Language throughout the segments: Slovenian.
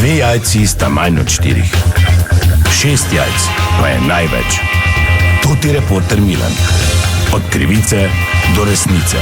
2 jajci sta manj od 4. 6 jajc pa je največ. To ti reporter Milan. Od krivice do resnice.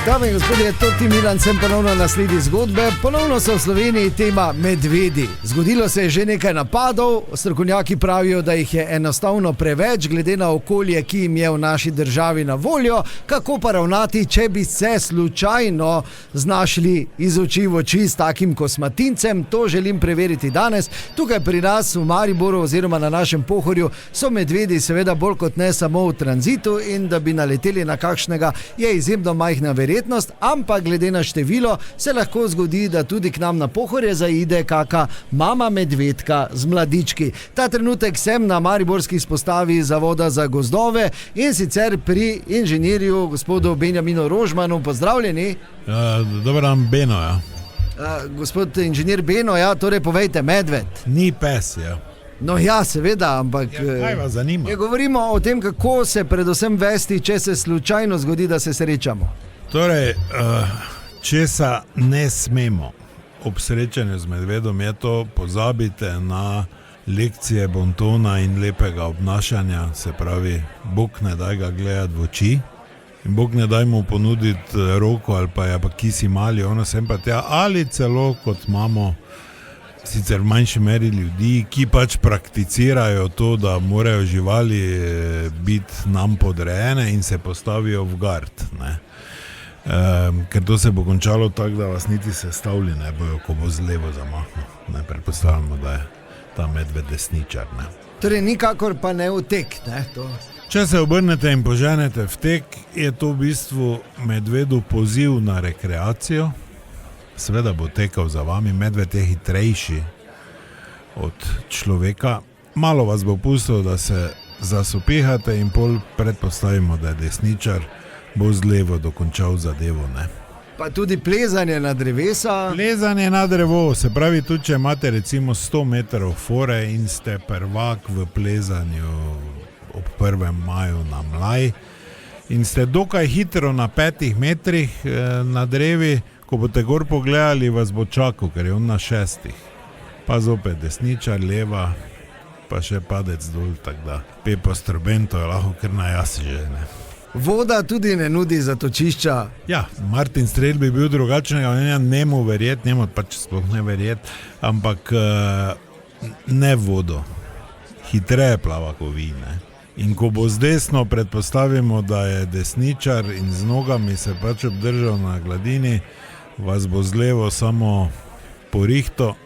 Dame in gospodje, to ti Milan, sem ponovno na sledi zgodbe. Ponovno so v Sloveniji tema medvedi. Zgodilo se je že nekaj napadov, strokovnjaki pravijo, da jih je enostavno preveč, glede na okolje, ki jim je v naši državi na voljo. Kako pa ravnati, če bi se slučajno znašli iz oči v oči s takim kosmatincem? To želim preveriti danes. Tukaj pri nas v Mariboru oziroma na našem Pohorju so medvedi seveda bolj kot ne samo v tranzitu in da bi naleteli na kakšnega je izjemno majhna verjetnost, ampak glede na število se lahko zgodi, da tudi k nam na Pohorje zaide kaka mama medvedka z mladički. Ta trenutek sem na mariborski izpostavi Zavoda za gozdove in sicer pri inženirju gospodu Benjaminu Rožmanu. Pozdravljeni. Dobar dan, Beno, ja. Gospod inženir Beno, ja, torej povejte, medved. Ni pes, ja. No ja, seveda, ampak... Kaj vas zanima? Govorimo o tem, kako se predvsem vesti, če se slučajno zgodi, da se srečamo. Torej, česa ne smemo ob srečanju z medvedom, je to, pozabite na lekcije bontona in lepega obnašanja, se pravi, Bog ne daj ga gledati v oči in Bog ne daj mu ponuditi roko ali pa je pa kisi mali, ono sem pa tja, ali celo kot imamo sicer v manjši meri ljudi, ki pač prakticirajo to, da morajo živali biti nam podrejene in se postavijo v gard, ne. Ker to se bo končalo tako, da vas niti sestavlji ne bojo, ko bo z levo zamahnil. Ne predpostavljamo, da je ta medved desničar, ne. Torej nikakor pa ne v tek, ne, to. Če se obrnete in poženete v tek, je to v bistvu medvedu poziv na rekreacijo. Seveda bo tekal za vami, medved je hitrejši od človeka. Malo vas bo pustil, da se zasopihate in pol predpostavimo, da je desničar, bo z levo dokončal zadevo, ne. Pa tudi plezanje na drevesa. Plezanje na drevo, se pravi, tudi če imate recimo 100 metrov fore in ste prvak v plezanju ob 1. maju na Mlaj in ste dokaj hitro na 5 metrih na drevi, ko boste gor pogledali, vas bo čakal, ker je on na 6. Pa zopet desničar, leva, pa še padec dol, tako da Pepo Strobento je lahko kar na jasi že, ne. Voda tudi ne nudi zatočišča. Ja, Martin Strel bi bil drugačnega, ne mu verjeti, njemu pač sploh ne verjeti, ampak ne vodo, hitreje plava ko vi, ne. In ko bo z desno, predpostavimo, da je desničar in z nogami se pač obdržal na gladini, vas bo z levo samo porihto,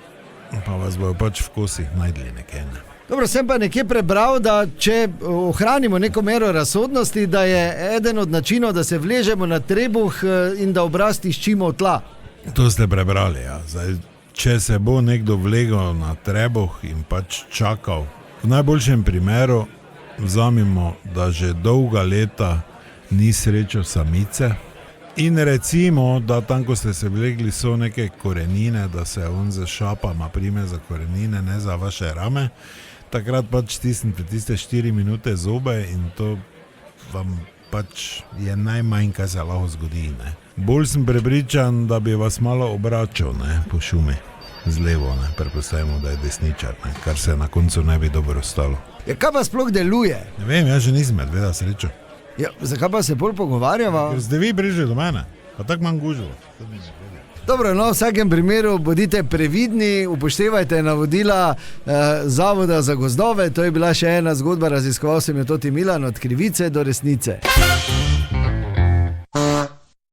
pa vas bojo pač v kosih najdli nekaj, ne. Dobro, sem pa nekje prebral, da če ohranimo neko mero razsodnosti, da je eden od načinov, da se vležemo na trebuh in da obraz tiščimo v tla. To ste prebrali, ja. Zdaj, če se bo nekdo vlegel na trebuh in pač čakal, v najboljšem primeru vzamimo, da že dolga leta ni srečal samice in recimo, da tam, ko ste se vlegli, so neke korenine, da se on za šapama prime za korenine, ne za vaše rame, takrat pač stisnite tiste 4 minute zobe in to vam pač je najmanj, kaj se lahko zgodi, ne. Bolj sem prepričan, da bi vas malo obračal, ne, po šumi z levo, ne, predpostavimo, da je desničar, ne, kar se na koncu ne bi dobro ostalo. Ja, kaj pa sploh deluje? Ne vem, jaz že nisem medveda srečal. Ja, zakaj pa se bolj pogovarjava? Ker ste vi bližje do mene, pa tako manj gužilo. Dobro, no, v vsakem primeru bodite previdni, upoštevajte navodila Zavoda za gozdove. To je bila še ena zgodba, raziskoval sem jo Toti Milan, od krivice do resnice.